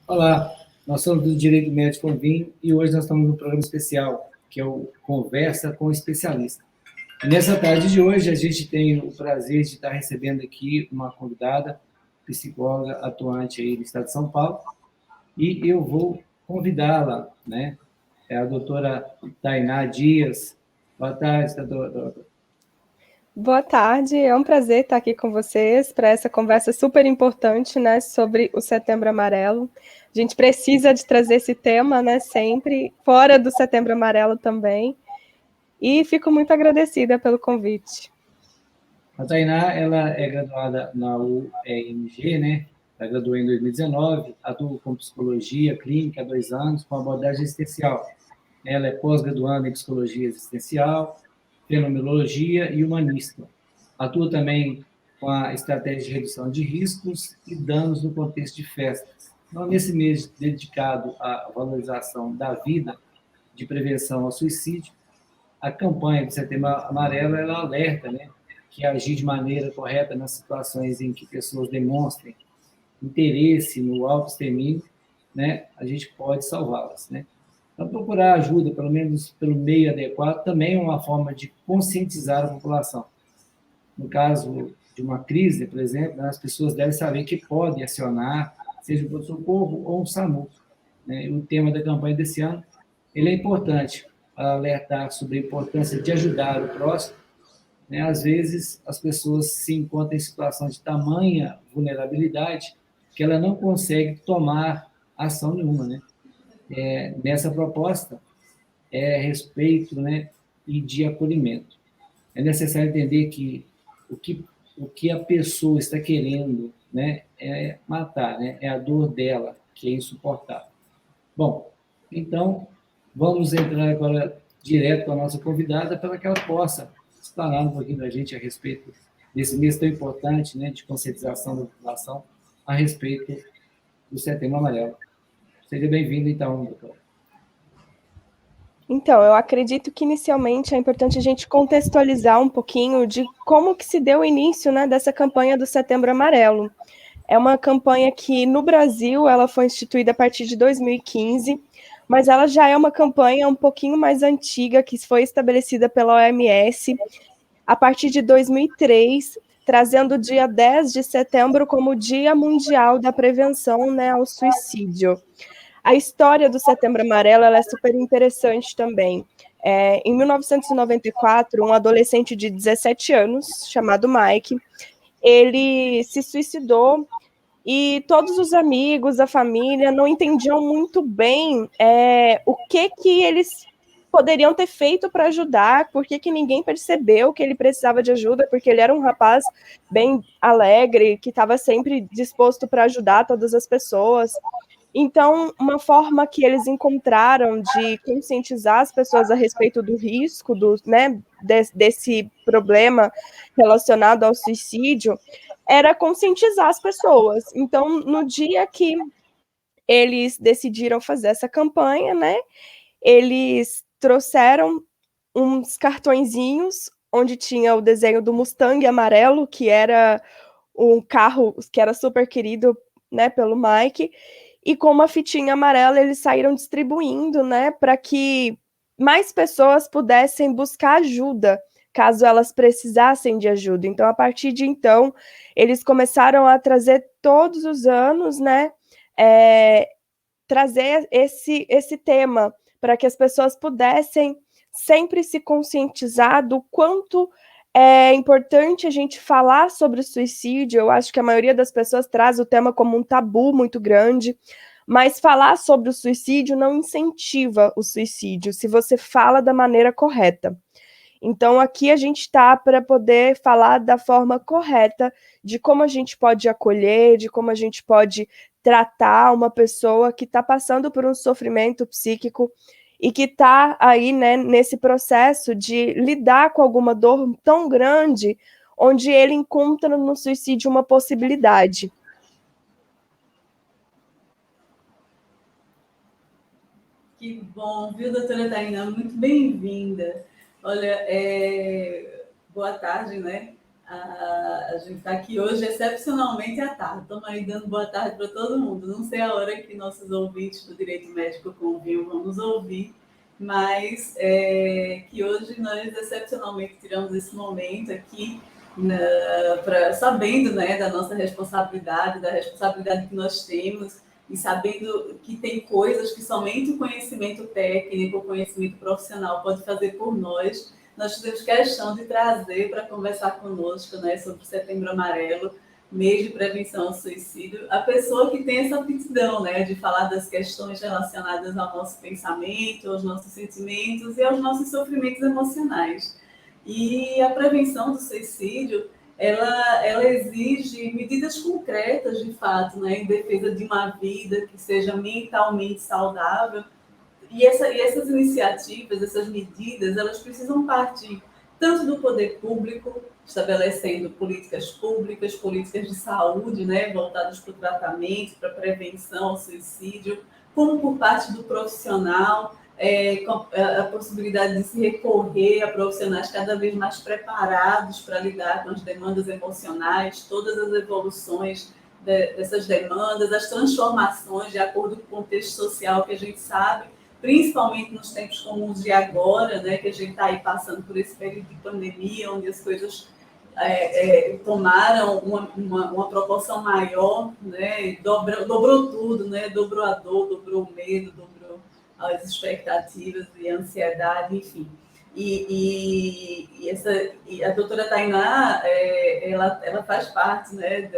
Olá, nós somos do Direito Médico Convênio e hoje nós estamos no programa especial, que é o Conversa com o Especialista. E nessa tarde de hoje, a gente tem o prazer de estar recebendo aqui uma convidada, psicóloga atuante aí no estado de São Paulo, e eu vou convidá-la, né? É a doutora Tainá Dias. Boa tarde, doutora. Boa tarde, é um prazer estar aqui com vocês para essa conversa super importante, né, sobre o Setembro Amarelo. A gente precisa de trazer esse tema, né, sempre, fora do Setembro Amarelo também, e fico muito agradecida pelo convite. A Tainá, ela é graduada na UEMG, né? Ela graduou em 2019, atua com psicologia clínica há 2 anos, com abordagem existencial. Ela é pós-graduanda em psicologia existencial, fenomenologia e humanista. Atua também com a estratégia de redução de riscos e danos no contexto de festas. Então, nesse mês dedicado à valorização da vida, de prevenção ao suicídio, a campanha do Setembro Amarelo, ela alerta, né, que agir de maneira correta nas situações em que pessoas demonstrem interesse no autoextermínio, né, a gente pode salvá-las, né? Então, procurar ajuda, pelo menos pelo meio adequado, também é uma forma de conscientizar a população. No caso de uma crise, por exemplo, as pessoas devem saber que podem acionar, seja o pronto-socorro ou um SAMU, né? O tema da campanha desse ano, ele é importante para alertar sobre a importância de ajudar o próximo, né? Às vezes, as pessoas se encontram em situação de tamanha vulnerabilidade que ela não consegue tomar ação nenhuma, né? Nessa proposta, respeito, né, e de acolhimento. É necessário entender que o que a pessoa está querendo, né, é matar, né, é a dor dela, que é insuportável. Bom, então, vamos entrar agora direto com a nossa convidada para que ela possa explanar um pouquinho da gente a respeito desse mês tão importante, né, de conscientização da população a respeito do Setembro Amarelo. Seja bem-vindo, então, doutor. Então, eu acredito que inicialmente é importante a gente contextualizar um pouquinho de como que se deu o início, né, dessa campanha do Setembro Amarelo. É uma campanha que no Brasil ela foi instituída a partir de 2015, mas ela já é uma campanha um pouquinho mais antiga, que foi estabelecida pela OMS a partir de 2003, trazendo o dia 10 de setembro como Dia Mundial da Prevenção, né, ao Suicídio. A história do Setembro Amarelo ela é super interessante também. Em 1994, um adolescente de 17 anos, chamado Mike, ele se suicidou e todos os amigos, a família, não entendiam muito bem o que eles poderiam ter feito para ajudar, por que ninguém percebeu que ele precisava de ajuda, porque ele era um rapaz bem alegre, que estava sempre disposto para ajudar todas as pessoas. Então, uma forma que eles encontraram de conscientizar as pessoas a respeito do risco, né, desse problema relacionado ao suicídio, era conscientizar as pessoas. Então, no dia que eles decidiram fazer essa campanha, né, eles trouxeram uns cartõezinhos onde tinha o desenho do Mustang amarelo, que era um carro que era super querido, né, pelo Mike, e com uma fitinha amarela eles saíram distribuindo, né, para que mais pessoas pudessem buscar ajuda, caso elas precisassem de ajuda. Então, a partir de então, eles começaram a trazer todos os anos, né, trazer esse tema para que as pessoas pudessem sempre se conscientizar do quanto é importante a gente falar sobre o suicídio. Eu acho que a maioria das pessoas traz o tema como um tabu muito grande, mas falar sobre o suicídio não incentiva o suicídio, se você fala da maneira correta. Então, aqui a gente está para poder falar da forma correta de como a gente pode acolher, de como a gente pode tratar uma pessoa que está passando por um sofrimento psíquico e que está aí, né, nesse processo de lidar com alguma dor tão grande, onde ele encontra no suicídio uma possibilidade. Que bom, viu, doutora Tainá? Muito bem-vinda. Olha, boa tarde, né, A gente está aqui hoje excepcionalmente à tarde. Estamos aí dando boa tarde para todo mundo. Não sei a hora que nossos ouvintes do Direito Médico Convívio vão nos ouvir, mas que hoje nós excepcionalmente tiramos esse momento aqui, sabendo, né, da nossa responsabilidade, da responsabilidade que nós temos, e sabendo que tem coisas que somente o conhecimento técnico, o conhecimento profissional pode fazer por nós. Nós fizemos questão de trazer para conversar conosco, né, sobre o Setembro Amarelo, mês de prevenção ao suicídio, a pessoa que tem essa aptidão, né, de falar das questões relacionadas ao nosso pensamento, aos nossos sentimentos e aos nossos sofrimentos emocionais. E a prevenção do suicídio, ela exige medidas concretas, de fato, né, em defesa de uma vida que seja mentalmente saudável. E essas iniciativas, essas medidas, elas precisam partir tanto do poder público, estabelecendo políticas públicas, políticas de saúde, né, voltadas para o tratamento, para a prevenção ao suicídio, como por parte do profissional, com a possibilidade de se recorrer a profissionais cada vez mais preparados para lidar com as demandas emocionais, todas as evoluções dessas demandas, as transformações de acordo com o contexto social que a gente sabe, principalmente nos tempos comuns de agora, né, que a gente está aí passando por esse período de pandemia, onde as coisas tomaram uma proporção maior, né, dobrou tudo, né, dobrou a dor, dobrou o medo, dobrou as expectativas e a ansiedade, enfim. E a doutora Tainá, ela faz parte, né,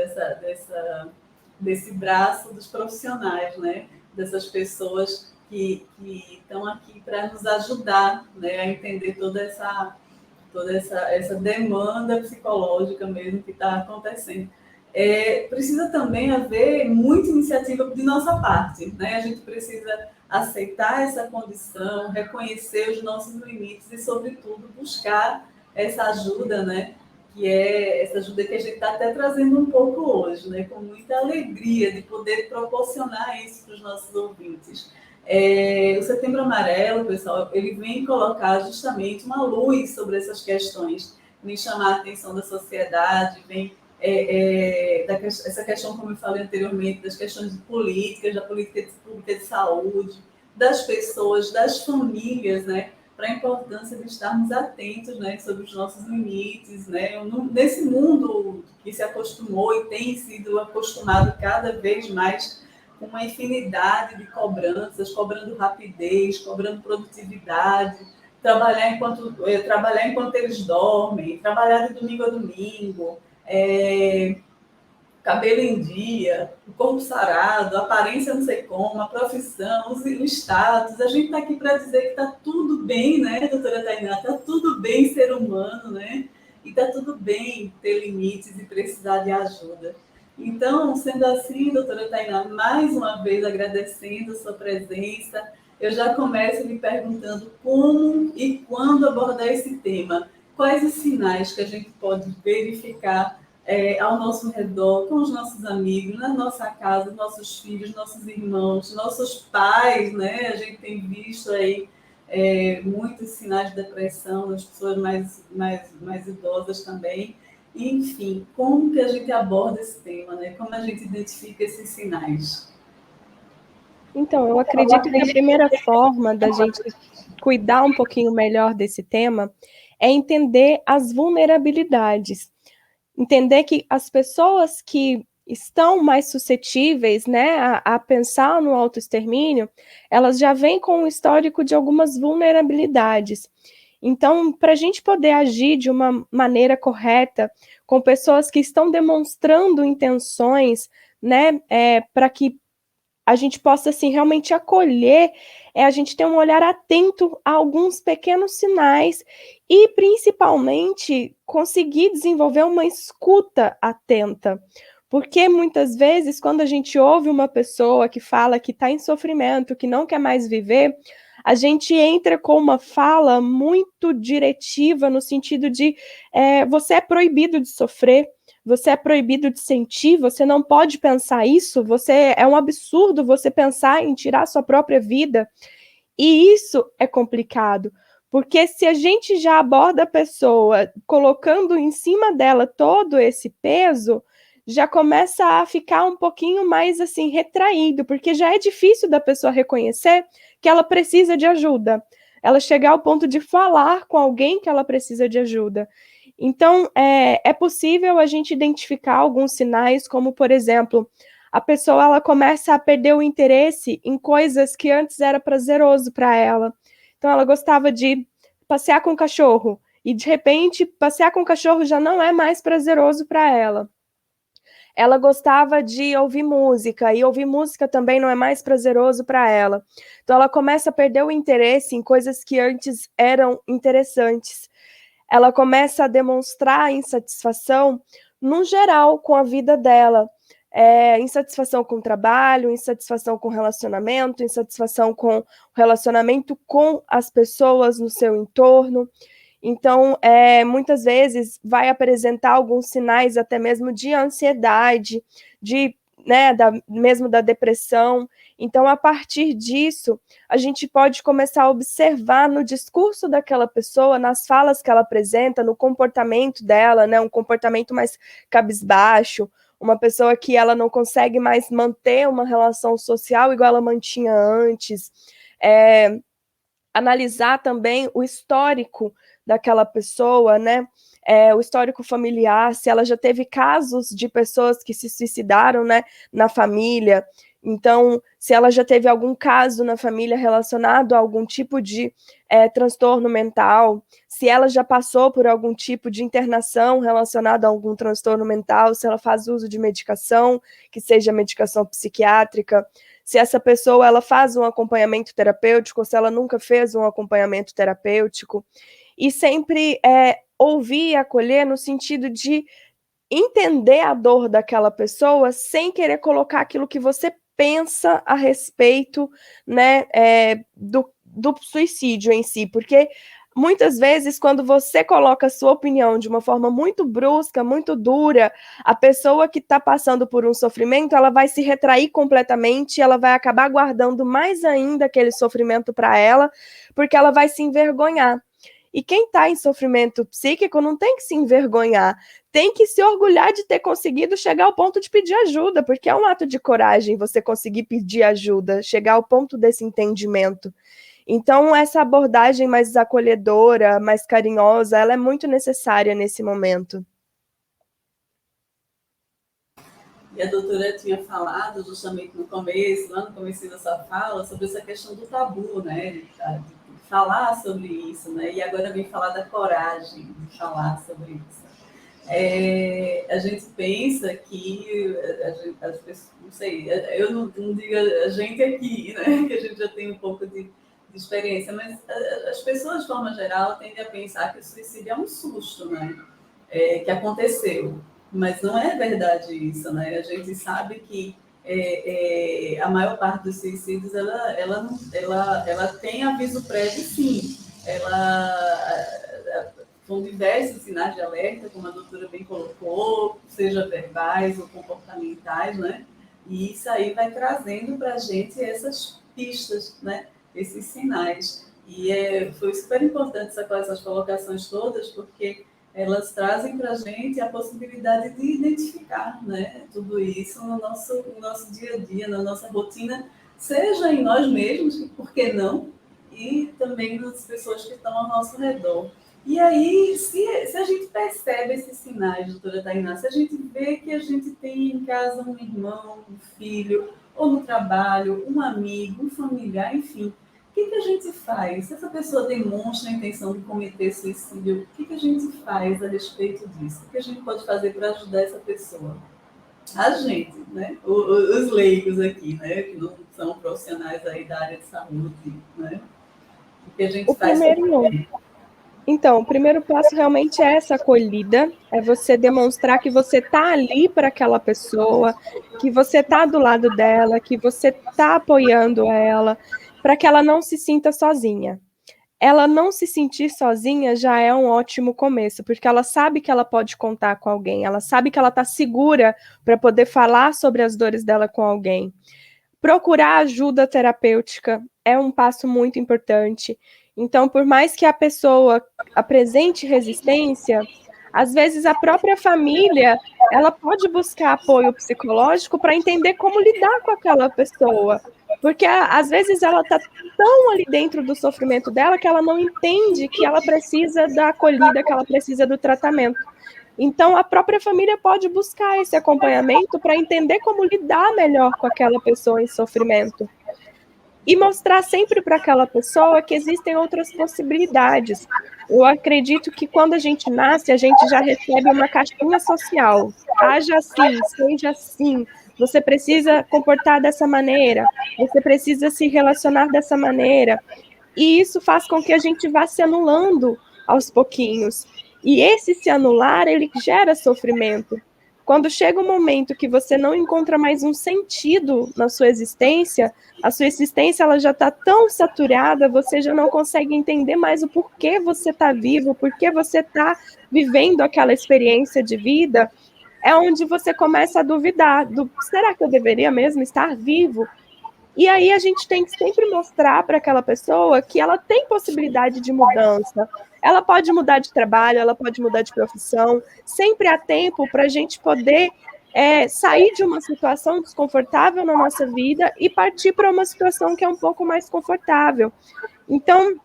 desse braço dos profissionais, né, dessas pessoas que estão aqui para nos ajudar, né, a entender toda essa demanda psicológica mesmo que está acontecendo. Precisa também haver muita iniciativa de nossa parte, né? A gente precisa aceitar essa condição, reconhecer os nossos limites e, sobretudo, buscar essa ajuda, né? Que é essa ajuda que a gente está até trazendo um pouco hoje, né? Com muita alegria de poder proporcionar isso para os nossos ouvintes. O Setembro Amarelo, pessoal, ele vem colocar justamente uma luz sobre essas questões, vem chamar a atenção da sociedade, vem essa questão, como eu falei anteriormente, das questões políticas, da política pública de saúde, das pessoas, das famílias, né, para a importância de estarmos atentos, né, sobre os nossos limites, né, nesse mundo que se acostumou e tem sido acostumado cada vez mais com uma infinidade de cobranças, cobrando rapidez, cobrando produtividade, trabalhar enquanto eles dormem, trabalhar de domingo a domingo, cabelo em dia, o corpo sarado, a aparência não sei como, a profissão, o status. A gente está aqui para dizer que está tudo bem, né, doutora Tainá? Está tudo bem ser humano, né? E está tudo bem ter limites e precisar de ajuda. Então, sendo assim, doutora Tainá, mais uma vez agradecendo a sua presença, eu já começo lhe perguntando como e quando abordar esse tema. Quais os sinais que a gente pode verificar ao nosso redor, com os nossos amigos, na nossa casa, nossos filhos, nossos irmãos, nossos pais, né? A gente tem visto aí muitos sinais de depressão nas pessoas mais idosas também. Enfim, como que a gente aborda esse tema, né? Como a gente identifica esses sinais? Então, eu acredito que a primeira forma da gente cuidar um pouquinho melhor desse tema é entender as vulnerabilidades. Entender que as pessoas que estão mais suscetíveis, né, a pensar no autoextermínio, elas já vêm com um histórico de algumas vulnerabilidades. Então, para a gente poder agir de uma maneira correta, com pessoas que estão demonstrando intenções, né, para que a gente possa, assim, realmente acolher, a gente ter um olhar atento a alguns pequenos sinais e, principalmente, conseguir desenvolver uma escuta atenta. Porque, muitas vezes, quando a gente ouve uma pessoa que fala que está em sofrimento, que não quer mais viver, a gente entra com uma fala muito diretiva, no sentido de você é proibido de sofrer, você é proibido de sentir, você não pode pensar isso, é um absurdo você pensar em tirar sua própria vida. E isso é complicado, Porque se a gente já aborda a pessoa colocando em cima dela todo esse peso, já começa a ficar um pouquinho mais assim retraído, porque já é difícil da pessoa reconhecer que ela precisa de ajuda. Ela chegar ao ponto de falar com alguém que ela precisa de ajuda. Então, é possível a gente identificar alguns sinais, como, por exemplo, a pessoa ela começa a perder o interesse em coisas que antes era prazeroso para ela. Então, ela gostava de passear com o cachorro, e de repente, passear com o cachorro já não é mais prazeroso para ela. Ela gostava de ouvir música, e ouvir música também não é mais prazeroso para ela. Então, ela começa a perder o interesse em coisas que antes eram interessantes. Ela começa a demonstrar insatisfação, no geral, com a vida dela. Insatisfação com o trabalho, insatisfação com o relacionamento, insatisfação com o relacionamento com as pessoas no seu entorno. Então, muitas vezes vai apresentar alguns sinais até mesmo de ansiedade, mesmo da depressão. Então, a partir disso, a gente pode começar a observar no discurso daquela pessoa, nas falas que ela apresenta, no comportamento dela, né, um comportamento mais cabisbaixo, uma pessoa que ela não consegue mais manter uma relação social igual ela mantinha antes. Analisar também o histórico daquela pessoa, né? O histórico familiar, se ela já teve casos de pessoas que se suicidaram, né, na família. Então, se ela já teve algum caso na família relacionado a algum tipo de transtorno mental, se ela já passou por algum tipo de internação relacionada a algum transtorno mental, se ela faz uso de medicação, que seja medicação psiquiátrica, se essa pessoa ela faz um acompanhamento terapêutico, ou se ela nunca fez um acompanhamento terapêutico, e sempre ouvir e acolher no sentido de entender a dor daquela pessoa sem querer colocar aquilo que você pensa a respeito, né, do suicídio em si, porque muitas vezes, quando você coloca a sua opinião de uma forma muito brusca, muito dura, a pessoa que está passando por um sofrimento, ela vai se retrair completamente, ela vai acabar guardando mais ainda aquele sofrimento para ela, porque ela vai se envergonhar. E quem está em sofrimento psíquico não tem que se envergonhar, tem que se orgulhar de ter conseguido chegar ao ponto de pedir ajuda, porque é um ato de coragem você conseguir pedir ajuda, chegar ao ponto desse entendimento. Então, essa abordagem mais acolhedora, mais carinhosa, ela é muito necessária nesse momento. E a doutora tinha falado justamente no começo, lá no começo da sua fala, sobre essa questão do tabu, né? De falar sobre isso, né? E agora vem falar da coragem de falar sobre isso. A gente pensa que as pessoas, não sei, eu não digo a gente aqui, né? Que a gente já tem um pouco de experiência, mas as pessoas, de forma geral, tendem a pensar que o suicídio é um susto, né? Que aconteceu. Mas não é verdade isso, né? A gente sabe que a maior parte dos suicídios, ela tem aviso prévio, sim. São diversos sinais de alerta, como a doutora bem colocou, seja verbais ou comportamentais, né? E isso aí vai trazendo para a gente essas pistas, né? Esses sinais. E foi super importante essas colocações todas, porque elas trazem para a gente a possibilidade de identificar, né, tudo isso no nosso dia a dia, na nossa rotina, seja em nós mesmos, por que não, e também nas pessoas que estão ao nosso redor. E aí, se a gente percebe esses sinais, doutora Tainá, se a gente vê que a gente tem em casa um irmão, um filho, ou no trabalho, um amigo, um familiar, enfim, o que a gente faz? Se essa pessoa demonstra a intenção de cometer suicídio, o que a gente faz a respeito disso? O que a gente pode fazer para ajudar essa pessoa? A gente, né? Os leigos aqui, né? Que não são profissionais aí da área de saúde, né? O que a gente faz? Então, o primeiro passo realmente é essa acolhida, é você demonstrar que você está ali para aquela pessoa, que você está do lado dela, que você está apoiando ela, para que ela não se sinta sozinha. Ela não se sentir sozinha já é um ótimo começo, porque ela sabe que ela pode contar com alguém, ela sabe que ela está segura para poder falar sobre as dores dela com alguém. Procurar ajuda terapêutica é um passo muito importante. Então, por mais que a pessoa apresente resistência, às vezes a própria família, ela pode buscar apoio psicológico para entender como lidar com aquela pessoa, porque às vezes ela está tão ali dentro do sofrimento dela que ela não entende que ela precisa da acolhida, que ela precisa do tratamento. Então, a própria família pode buscar esse acompanhamento para entender como lidar melhor com aquela pessoa em sofrimento. E mostrar sempre para aquela pessoa que existem outras possibilidades. Eu acredito que quando a gente nasce, a gente já recebe uma caixinha social. Haja assim, seja assim. Você precisa comportar dessa maneira. Você precisa se relacionar dessa maneira. E isso faz com que a gente vá se anulando aos pouquinhos. E esse se anular, ele gera sofrimento. Quando chega um momento que você não encontra mais um sentido na sua existência, a sua existência ela já está tão saturada, você já não consegue entender mais o porquê você está vivo, porquê você está vivendo aquela experiência de vida, é onde você começa a duvidar será que eu deveria mesmo estar vivo? E aí a gente tem que sempre mostrar para aquela pessoa que ela tem possibilidade de mudança. Ela pode mudar de trabalho, ela pode mudar de profissão. Sempre há tempo para a gente poder sair de uma situação desconfortável na nossa vida e partir para uma situação que é um pouco mais confortável. Então,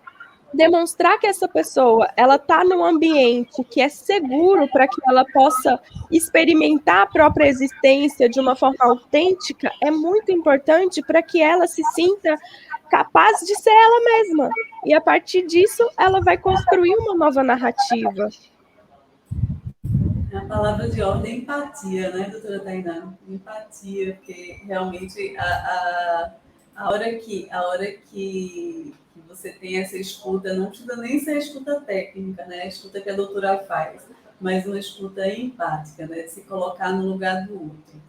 demonstrar que essa pessoa ela está num ambiente que é seguro para que ela possa experimentar a própria existência de uma forma autêntica é muito importante para que ela se sinta capaz de ser ela mesma. E a partir disso, ela vai construir uma nova narrativa. A palavra de ordem é empatia, né, doutora Tainá? Empatia, porque realmente a hora que você tem essa escuta, não precisa nem ser a escuta técnica, né? A escuta que a doutora faz, mas uma escuta empática, né? Se colocar no lugar do outro.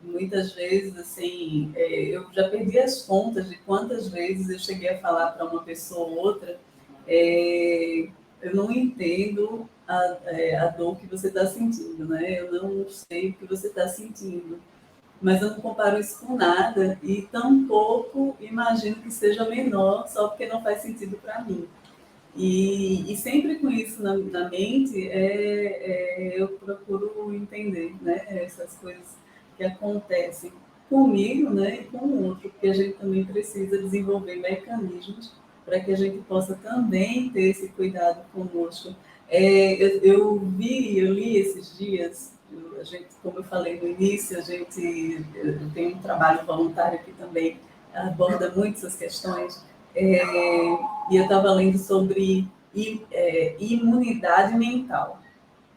Muitas vezes, assim, eu já perdi as contas de quantas vezes eu cheguei a falar para uma pessoa ou outra, eu não entendo a dor que você está sentindo, né? Eu não sei o que você está sentindo, mas eu não comparo isso com nada e tampouco imagino que seja menor só porque não faz sentido para mim. E sempre com isso na mente, eu procuro entender, né, essas coisas que acontecem comigo, né, e com o outro, porque a gente também precisa desenvolver mecanismos para que a gente possa também ter esse cuidado conosco. Eu li esses dias, como eu falei no início, eu tenho um trabalho voluntário que também aborda muito essas questões, e eu estava lendo sobre imunidade mental,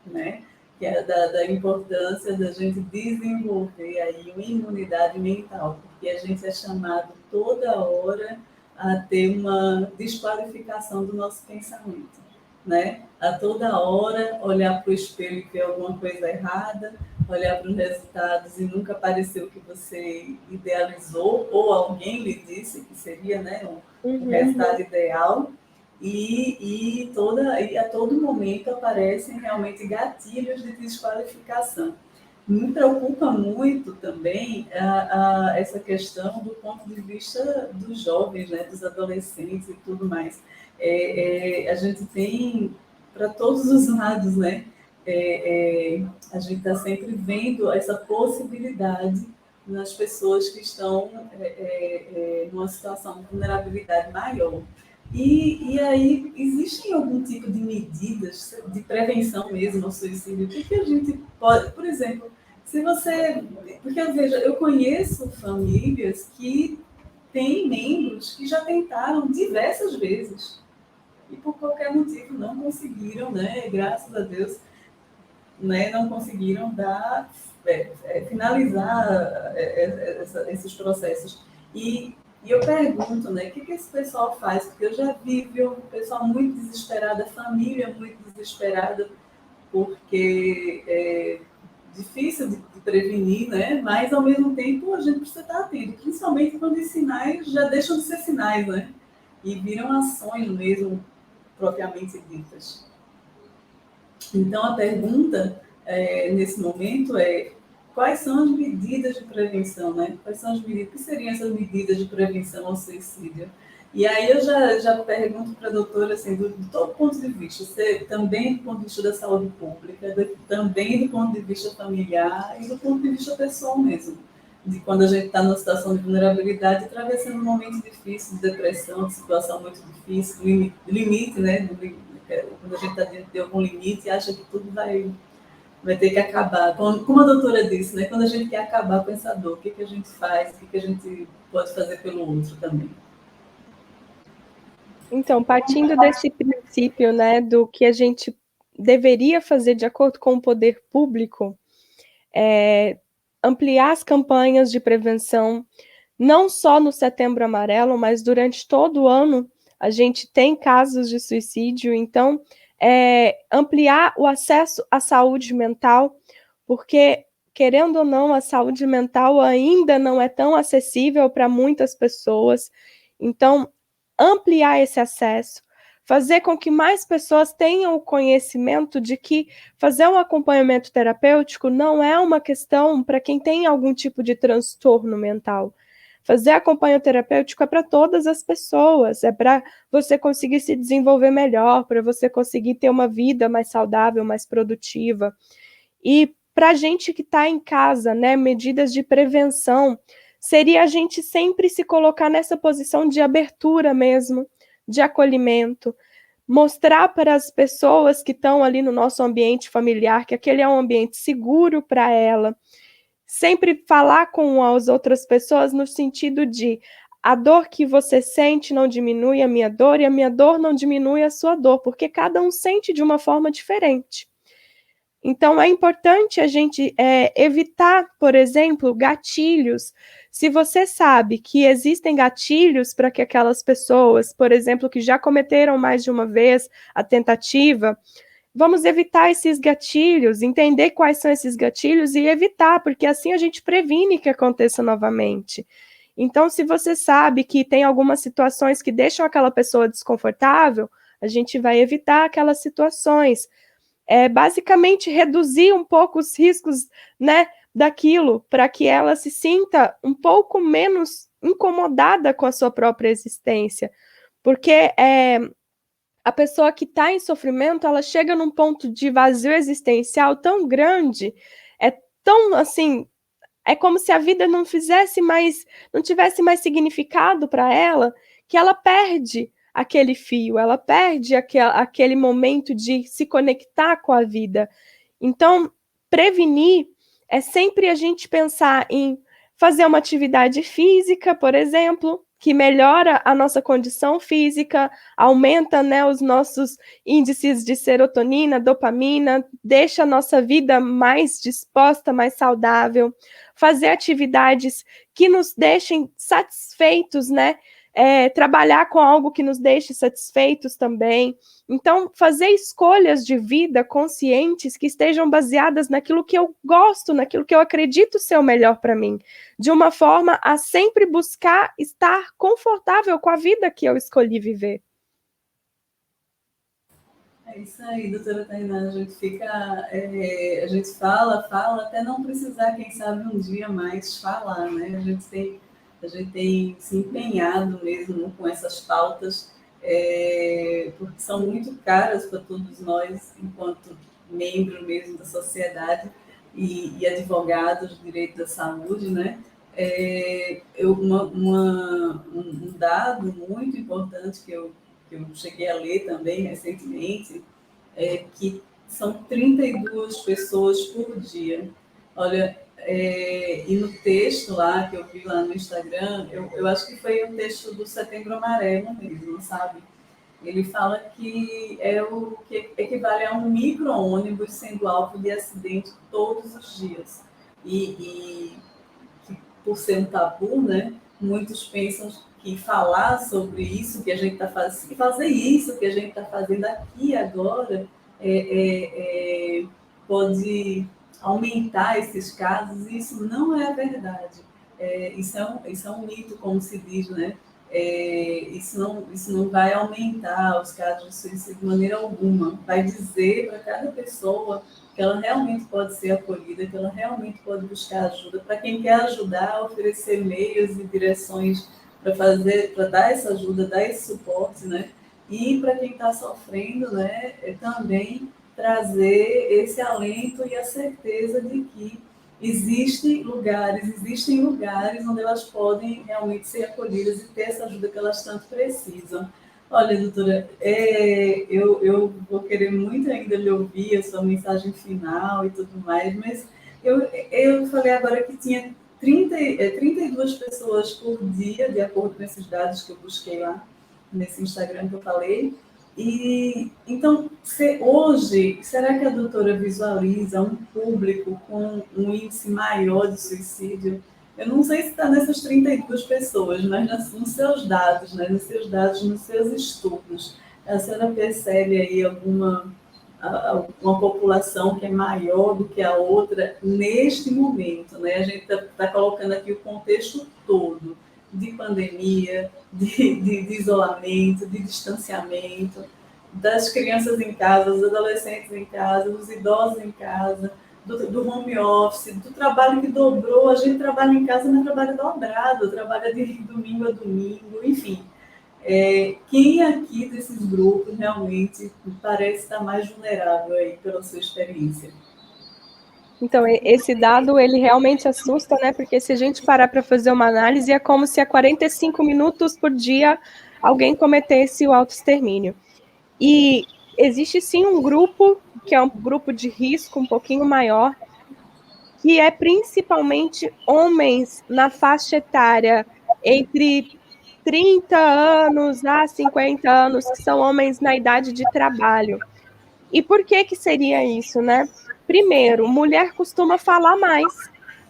né? Que é da importância da gente desenvolver aí uma imunidade mental, porque a gente é chamado toda hora a ter uma desqualificação do nosso pensamento, né? A toda hora olhar para o espelho e ver alguma coisa errada, olhar para os resultados e nunca apareceu o que você idealizou ou alguém lhe disse que seria, né, o resultado ideal. E a todo momento aparecem realmente gatilhos de desqualificação. Me preocupa muito também essa questão do ponto de vista dos jovens, né, dos adolescentes e tudo mais. A gente tem para todos os lados, né? A gente está sempre vendo essa possibilidade nas pessoas que estão numa situação de vulnerabilidade maior. E aí, existem algum tipo de medidas de prevenção mesmo ao suicídio? O que a gente pode, por exemplo, se você... Porque eu conheço famílias que têm membros que já tentaram diversas vezes e por qualquer motivo não conseguiram, né? Graças a Deus, né? Não conseguiram finalizar esses processos. E eu pergunto, né, o que esse pessoal faz? Porque eu já vi o pessoal muito desesperado, a família muito desesperada, porque é difícil de prevenir, né? Mas, ao mesmo tempo, a gente precisa estar atento, principalmente quando os sinais já deixam de ser sinais, né? E viram ações mesmo propriamente ditas. Então, a pergunta nesse momento é: quais são as medidas de prevenção, né? Quais são as medidas? O que seriam essas medidas de prevenção ao suicídio? E aí eu já pergunto para a doutora, assim, de todo ponto de vista, você, também do ponto de vista da saúde pública, também do ponto de vista familiar e do ponto de vista pessoal mesmo, de quando a gente está numa situação de vulnerabilidade, atravessando um momento difícil, de depressão, de situação muito difícil, limite, né? Quando a gente está diante de algum limite e acha que tudo vai ter que acabar. Como a doutora disse, né? Quando a gente quer acabar com essa dor, o que a gente faz, o que a gente pode fazer pelo outro também. Então, partindo desse princípio, né, do que a gente deveria fazer de acordo com o poder público, ampliar as campanhas de prevenção, não só no Setembro Amarelo, mas durante todo o ano a gente tem casos de suicídio, então ampliar o acesso à saúde mental, porque, querendo ou não, a saúde mental ainda não é tão acessível para muitas pessoas, então ampliar esse acesso, fazer com que mais pessoas tenham o conhecimento de que fazer um acompanhamento terapêutico não é uma questão para quem tem algum tipo de transtorno mental. Fazer acompanhamento terapêutico é para todas as pessoas, é para você conseguir se desenvolver melhor, para você conseguir ter uma vida mais saudável, mais produtiva. E para a gente que está em casa, né, medidas de prevenção, seria a gente sempre se colocar nessa posição de abertura mesmo, de acolhimento, mostrar para as pessoas que estão ali no nosso ambiente familiar que aquele é um ambiente seguro para ela, sempre falar com as outras pessoas no sentido de a dor que você sente não diminui a minha dor e a minha dor não diminui a sua dor, porque cada um sente de uma forma diferente. Então, é importante a gente evitar, por exemplo, gatilhos. Se você sabe que existem gatilhos para que aquelas pessoas, por exemplo, que já cometeram mais de uma vez a tentativa, vamos evitar esses gatilhos, entender quais são esses gatilhos e evitar, porque assim a gente previne que aconteça novamente. Então, se você sabe que tem algumas situações que deixam aquela pessoa desconfortável, a gente vai evitar aquelas situações. Basicamente reduzir um pouco os riscos, né, daquilo, para que ela se sinta um pouco menos incomodada com a sua própria existência. Porque a pessoa que está em sofrimento, ela chega num ponto de vazio existencial tão grande, é tão assim, é como se a vida não tivesse mais significado para ela, que ela perde aquele fio, ela perde aquele momento de se conectar com a vida. Então, prevenir é sempre a gente pensar em fazer uma atividade física, por exemplo, que melhora a nossa condição física, aumenta, né, os nossos índices de serotonina, dopamina, deixa a nossa vida mais disposta, mais saudável, fazer atividades que nos deixem satisfeitos, né? Trabalhar com algo que nos deixe satisfeitos também. Então, fazer escolhas de vida conscientes que estejam baseadas naquilo que eu gosto, naquilo que eu acredito ser o melhor para mim, de uma forma a sempre buscar estar confortável com a vida que eu escolhi viver. É isso aí, doutora Tainá, a gente fica, a gente fala, até não precisar, quem sabe, um dia mais falar, né? A gente tem se empenhado mesmo com essas pautas, porque são muito caras para todos nós, enquanto membro mesmo da sociedade e advogados de direito da saúde, né? Um dado muito importante que eu cheguei a ler também recentemente, que são 32 pessoas por dia. Olha, e no texto lá, que eu vi lá no Instagram, eu acho que foi um texto do Setembro Amarelo mesmo, sabe? Ele fala que é o que equivale a um micro-ônibus sendo alvo de acidente todos os dias. E por ser um tabu, né, muitos pensam que falar sobre isso que a gente está fazendo, fazer isso que a gente está fazendo aqui agora, pode aumentar esses casos, e isso não é a verdade. Isso é um mito, como se diz, né? Isso não vai aumentar os casos de suicídio de maneira alguma. Vai dizer para cada pessoa que ela realmente pode ser acolhida, que ela realmente pode buscar ajuda. Para quem quer ajudar, oferecer meios e direções para dar essa ajuda, dar esse suporte, né? E para quem está sofrendo, né, também trazer esse alento e a certeza de que existem lugares onde elas podem realmente ser acolhidas e ter essa ajuda que elas tanto precisam. Olha, doutora, eu vou querer muito ainda lhe ouvir a sua mensagem final e tudo mais, mas eu falei agora que tinha 32 pessoas por dia, de acordo com esses dados que eu busquei lá nesse Instagram que eu falei. E então, hoje, será que a doutora visualiza um público com um índice maior de suicídio? Eu não sei se está nessas 32 pessoas, mas nos seus dados, né? Nos seus dados, nos seus estudos, a senhora percebe aí uma população que é maior do que a outra neste momento, né? A gente está colocando aqui o contexto todo de pandemia, de isolamento, de distanciamento, das crianças em casa, dos adolescentes em casa, dos idosos em casa, do home office, do trabalho que dobrou. A gente trabalha em casa, mas trabalha dobrado, trabalha de domingo a domingo, enfim. Quem aqui desses grupos realmente parece estar mais vulnerável aí pela sua experiência? Então, esse dado, ele realmente assusta, né? Porque se a gente parar para fazer uma análise, é como se a 45 minutos por dia alguém cometesse o autoextermínio. E existe sim um grupo, que é um grupo de risco um pouquinho maior, que é principalmente homens na faixa etária entre 30 anos a 50 anos, que são homens na idade de trabalho. E por que seria isso, né? Primeiro, mulher costuma falar mais,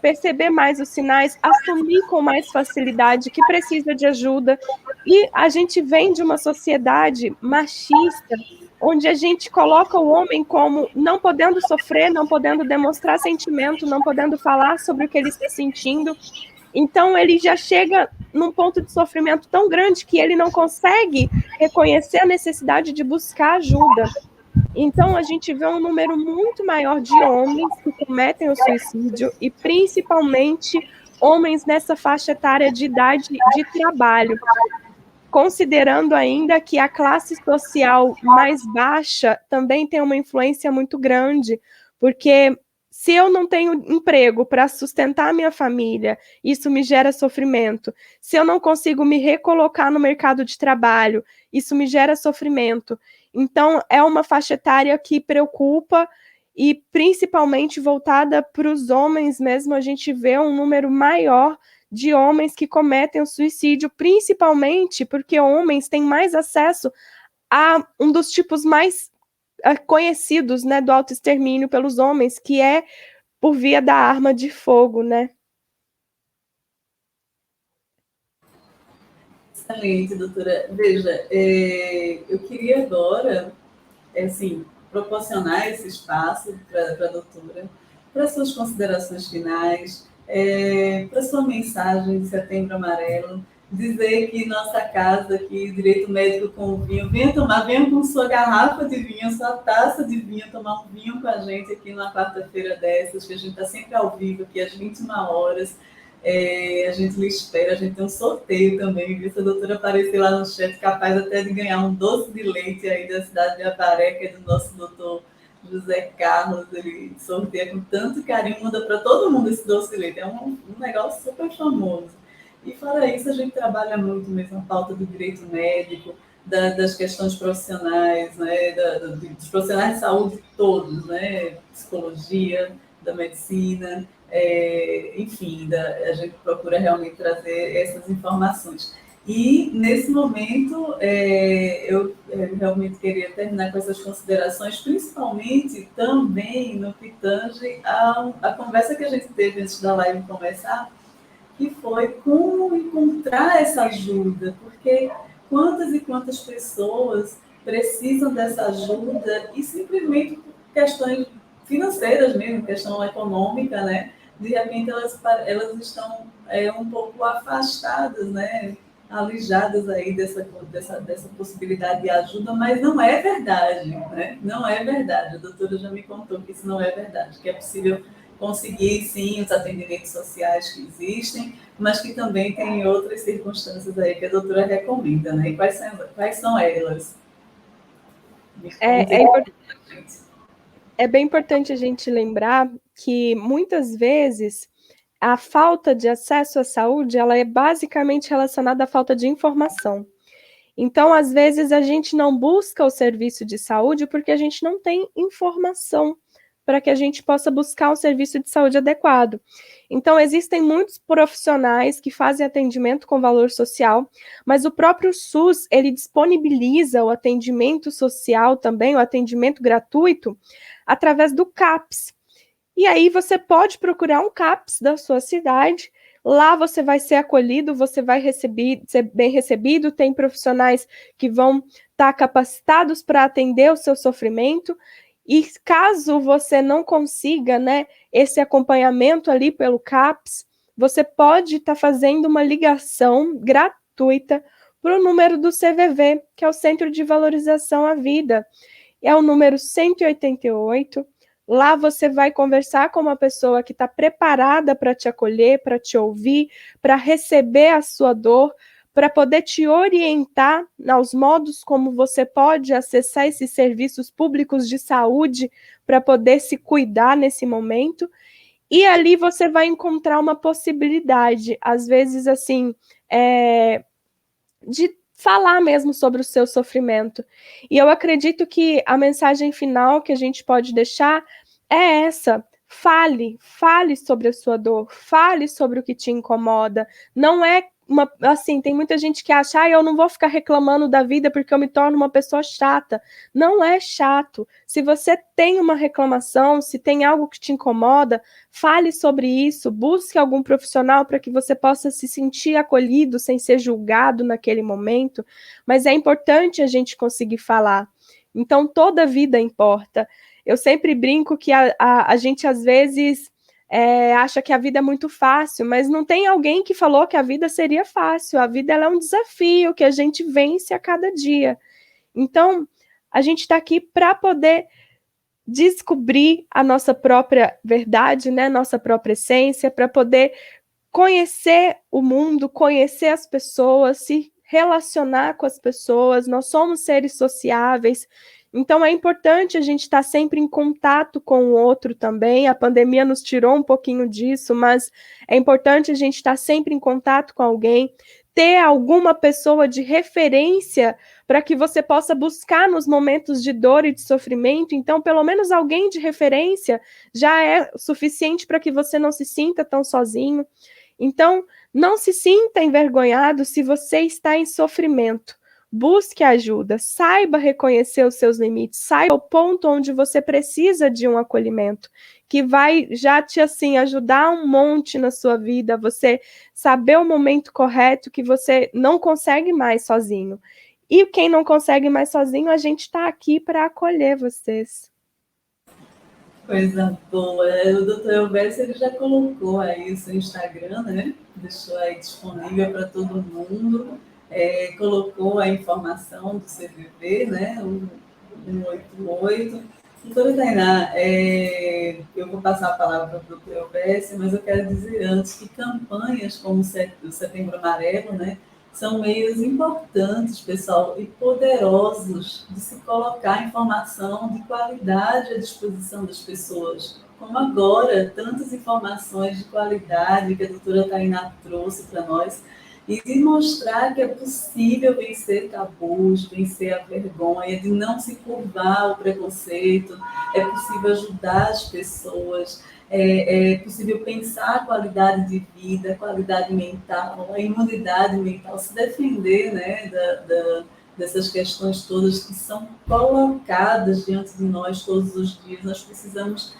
perceber mais os sinais, assumir com mais facilidade que precisa de ajuda. E a gente vem de uma sociedade machista, onde a gente coloca o homem como não podendo sofrer, não podendo demonstrar sentimento, não podendo falar sobre o que ele está sentindo. Então, ele já chega num ponto de sofrimento tão grande que ele não consegue reconhecer a necessidade de buscar ajuda. Então, a gente vê um número muito maior de homens que cometem o suicídio e, principalmente, homens nessa faixa etária de idade de trabalho, considerando ainda que a classe social mais baixa também tem uma influência muito grande, porque se eu não tenho emprego para sustentar a minha família, isso me gera sofrimento. Se eu não consigo me recolocar no mercado de trabalho, isso me gera sofrimento. Então, é uma faixa etária que preocupa e principalmente voltada para os homens mesmo, a gente vê um número maior de homens que cometem o suicídio, principalmente porque homens têm mais acesso a um dos tipos mais conhecidos, né, do autoextermínio pelos homens, que é por via da arma de fogo, né? Excelente, doutora. Veja, eu queria agora, assim, proporcionar esse espaço para a doutora, para suas considerações finais, para sua mensagem de Setembro Amarelo, dizer que nossa casa aqui, Direito Médico com Vinho, venha com sua garrafa de vinho, sua taça de vinho, tomar um vinho com a gente aqui numa quarta-feira dessas, que a gente está sempre ao vivo aqui às 21 horas. A gente lhe espera, a gente tem um sorteio também, viu? Se a doutora aparecer lá no chat, capaz até de ganhar um doce de leite aí da cidade de Avaré, que é do nosso doutor José Carlos. Ele sorteia com tanto carinho, manda para todo mundo esse doce de leite. É um negócio super famoso. E fora isso, a gente trabalha muito mesmo a pauta do direito médico, das questões profissionais, né? Dos profissionais de saúde todos, né? Psicologia, da medicina, enfim, a gente procura realmente trazer essas informações. E, nesse momento, eu realmente queria terminar com essas considerações, principalmente também no que tange a conversa que a gente teve antes da live começar, que foi como encontrar essa ajuda, porque quantas e quantas pessoas precisam dessa ajuda e simplesmente por questões financeiras mesmo, questão econômica, né? De repente elas estão um pouco afastadas, né? Alijadas aí dessa possibilidade de ajuda, mas não é verdade, né? Não é verdade. A doutora já me contou que isso não é verdade, que é possível conseguir, sim, os atendimentos sociais que existem, mas que também tem outras circunstâncias aí que a doutora recomenda, né? E quais são elas? É, é bem importante a gente lembrar que, muitas vezes, a falta de acesso à saúde, ela é basicamente relacionada à falta de informação. Então, às vezes, a gente não busca o serviço de saúde porque a gente não tem informação para que a gente possa buscar um serviço de saúde adequado. Então, existem muitos profissionais que fazem atendimento com valor social, mas o próprio SUS, ele disponibiliza o atendimento social também, o atendimento gratuito, através do CAPS. E aí você pode procurar um CAPS da sua cidade. Lá você vai ser acolhido, você vai ser bem recebido, tem profissionais que vão estar capacitados para atender o seu sofrimento. E caso você não consiga, né, esse acompanhamento ali pelo CAPS, você pode estar fazendo uma ligação gratuita para o número do CVV, que é o Centro de Valorização à Vida. É o número 188. Lá você vai conversar com uma pessoa que está preparada para te acolher, para te ouvir, para receber a sua dor, para poder te orientar aos modos como você pode acessar esses serviços públicos de saúde para poder se cuidar nesse momento. E ali você vai encontrar uma possibilidade, às vezes, assim, de falar mesmo sobre o seu sofrimento. E eu acredito que a mensagem final que a gente pode deixar é essa: fale sobre a sua dor, fale sobre o que te incomoda. Não é assim, tem muita gente que acha, eu não vou ficar reclamando da vida porque eu me torno uma pessoa chata. Não é chato. Se você tem uma reclamação, se tem algo que te incomoda, fale sobre isso, busque algum profissional para que você possa se sentir acolhido sem ser julgado naquele momento, mas é importante a gente conseguir falar. Então, toda vida importa. Eu sempre brinco que a gente, às vezes, acha que a vida é muito fácil, mas não tem alguém que falou que a vida seria fácil. A vida, ela é um desafio que a gente vence a cada dia. Então, a gente está aqui para poder descobrir a nossa própria verdade, né? Nossa própria essência, para poder conhecer o mundo, conhecer as pessoas, se relacionar com as pessoas. Nós somos seres sociáveis. Então, é importante a gente estar sempre em contato com o outro também. A pandemia nos tirou um pouquinho disso, mas é importante a gente estar sempre em contato com alguém, ter alguma pessoa de referência para que você possa buscar nos momentos de dor e de sofrimento. Então, pelo menos alguém de referência já é suficiente para que você não se sinta tão sozinho. Então, não se sinta envergonhado se você está em sofrimento. Busque ajuda, saiba reconhecer os seus limites, saiba o ponto onde você precisa de um acolhimento, que vai já te, assim, ajudar um monte na sua vida, você saber o momento correto que você não consegue mais sozinho. E quem não consegue mais sozinho, a gente está aqui para acolher vocês. Coisa boa. O doutor Elvésio, ele já colocou aí o seu Instagram, né? Deixou aí disponível para todo mundo. Colocou a informação do CVV, né? O 188. Doutora Tainá, eu vou passar a palavra para o doutor Elvésio, mas eu quero dizer antes que campanhas como o Setembro Amarelo, né? São meios importantes, pessoal, e poderosos de se colocar informação de qualidade à disposição das pessoas. Como agora, tantas informações de qualidade que a doutora Tainá trouxe para nós, e de mostrar que é possível vencer tabus, vencer a vergonha, de não se curvar ao preconceito, é possível ajudar as pessoas, é possível pensar a qualidade de vida, a qualidade mental, a imunidade mental, se defender, né, dessas questões todas que são colocadas diante de nós todos os dias. Nós precisamos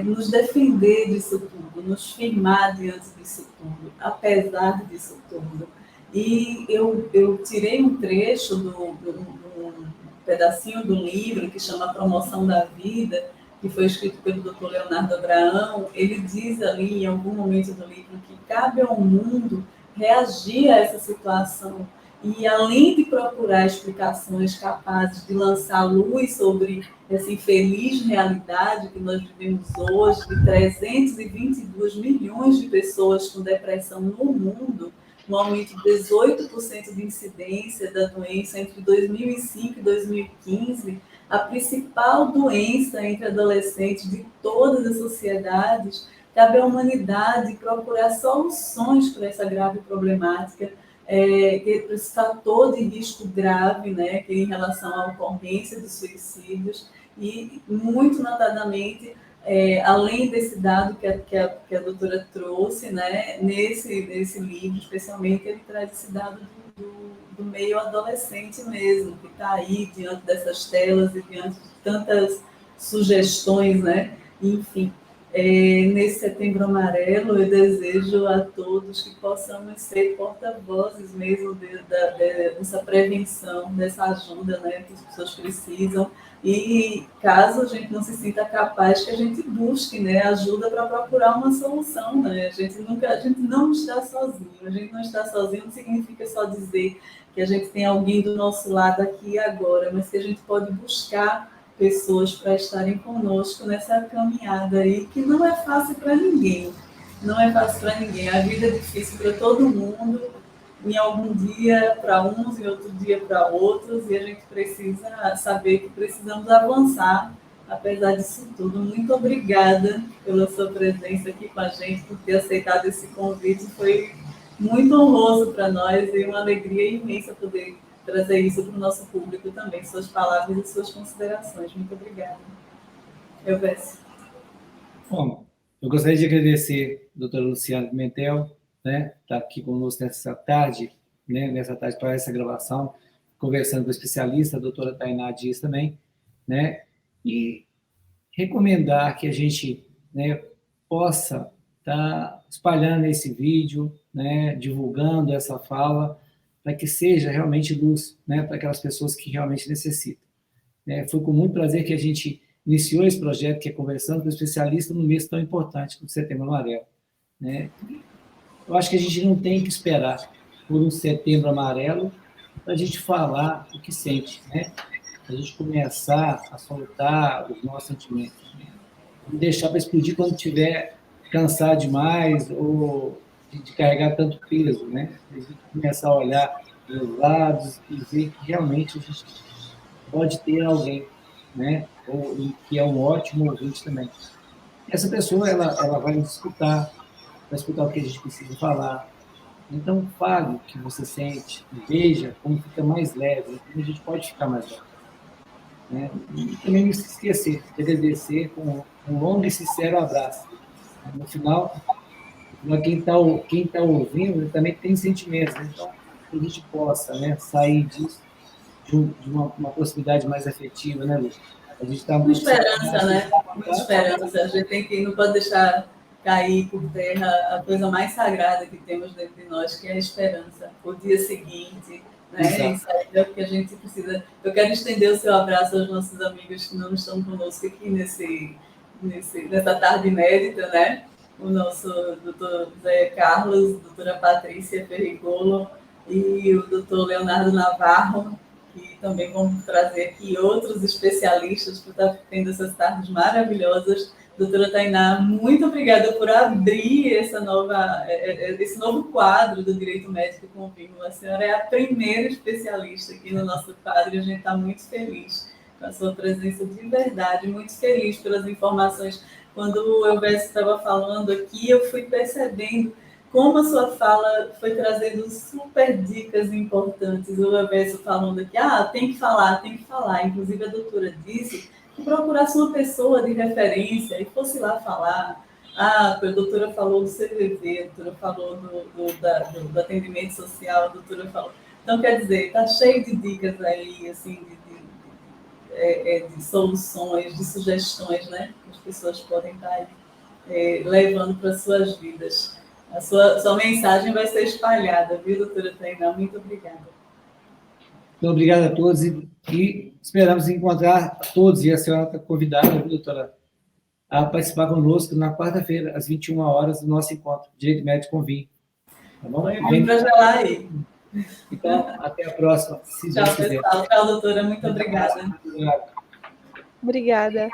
nos defender disso tudo, nos firmar diante disso tudo, apesar disso tudo. E eu tirei um trecho um pedacinho do livro que chama Promoção da Vida, que foi escrito pelo Dr. Leonardo Abraão. Ele diz ali, em algum momento do livro, que cabe ao mundo reagir a essa situação. E, além de procurar explicações capazes de lançar luz sobre essa infeliz realidade que nós vivemos hoje, de 322 milhões de pessoas com depressão no mundo, um aumento de 18% de incidência da doença entre 2005 e 2015, a principal doença entre adolescentes de todas as sociedades, cabe à humanidade procurar soluções para essa grave problemática, esse fator de risco grave, né, que em relação à ocorrência dos suicídios, e muito notadamente, além desse dado que a doutora trouxe, né, nesse livro, especialmente, ele traz esse dado do meio adolescente mesmo, que está aí diante dessas telas e diante de tantas sugestões, né, enfim. Nesse Setembro Amarelo, eu desejo a todos que possamos ser porta-vozes mesmo dessa prevenção, dessa ajuda, né, que as pessoas precisam. E caso a gente não se sinta capaz, que a gente busque, né, ajuda para procurar uma solução. Né? A gente não está sozinho. A gente não está sozinho não significa só dizer que a gente tem alguém do nosso lado aqui e agora, mas que a gente pode buscar pessoas para estarem conosco nessa caminhada aí, que não é fácil para ninguém. Não é fácil para ninguém. A vida é difícil para todo mundo, em algum dia para uns, em outro dia para outros, e a gente precisa saber que precisamos avançar, apesar disso tudo. Muito obrigada pela sua presença aqui com a gente, por ter aceitado esse convite. Foi muito honroso para nós e uma alegria imensa poder trazer isso para o nosso público também, suas palavras e suas considerações. Muito obrigada. Elvésio. Bom, eu gostaria de agradecer a doutora Luciana Pimentel, né, estar aqui conosco nessa tarde para essa gravação, conversando com o especialista, a doutora Tainá Dias também, né, e recomendar que a gente, né, possa estar espalhando esse vídeo, né, divulgando essa fala, para que seja realmente luz, né, para aquelas pessoas que realmente necessitam. Foi com muito prazer que a gente iniciou esse projeto, que é conversando com o especialista no mês tão importante como o Setembro Amarelo. Né? Eu acho que a gente não tem que esperar por um Setembro Amarelo para a gente falar o que sente, né? A gente começar a soltar os nossos sentimentos, né? E deixar para explodir quando estiver cansado demais ou de carregar tanto peso, né? A gente começar a olhar dos lados e ver que realmente a gente pode ter alguém, né? Ou que é um ótimo ouvinte também. Essa pessoa, ela vai nos escutar, vai escutar o que a gente precisa falar. Então, fale o que você sente, veja como fica mais leve, como a gente pode ficar mais leve. Né? E também não se esquecer de agradecer com um longo e sincero abraço. No final, quem tá ouvindo também tem sentimentos, né? Então, que a gente possa, né, sair disso de uma proximidade mais afetiva, né, Lu? A gente está muito esperança, né? Muita esperança. A gente não pode deixar cair por terra a coisa mais sagrada que temos dentro de nós, que é a esperança. O dia seguinte, né? Isso aí é o que a gente precisa. Eu quero estender o seu abraço aos nossos amigos que não estão conosco aqui nessa tarde inédita, né? O nosso doutor Zé Carlos, doutora Patrícia Ferrigolo e o doutor Leonardo Navarro, que também vamos trazer aqui outros especialistas para estar tendo essas tardes maravilhosas. Doutora Tainá, muito obrigada por abrir esse novo quadro do Direito Médico com Vínculo. A senhora é a primeira especialista aqui no nosso quadro e a gente está muito feliz com a sua presença de verdade, muito feliz pelas informações. Quando o Elvésio estava falando aqui, eu fui percebendo como a sua fala foi trazendo super dicas importantes. O Elvésio falando aqui, tem que falar. Inclusive, a doutora disse que procurasse uma pessoa de referência e fosse lá falar. A doutora falou do CVV, a doutora falou do atendimento social, a doutora falou... Então, quer dizer, está cheio de dicas aí, assim, de soluções, de sugestões, né? Que as pessoas podem estar aí, levando para as suas vidas. A sua mensagem vai ser espalhada, viu, doutora Tainá? Muito obrigada. Então, obrigado a todos e esperamos encontrar todos, e a senhora está convidada, viu, doutora, a participar conosco na quarta-feira, às 21 horas, do nosso encontro Direito Médico com Vinho. Tá bom? Vem para gelar aí. Então, até a próxima, se Tchau, Deus quiser. pessoal. Tchau, doutora. Muito obrigada. Obrigada.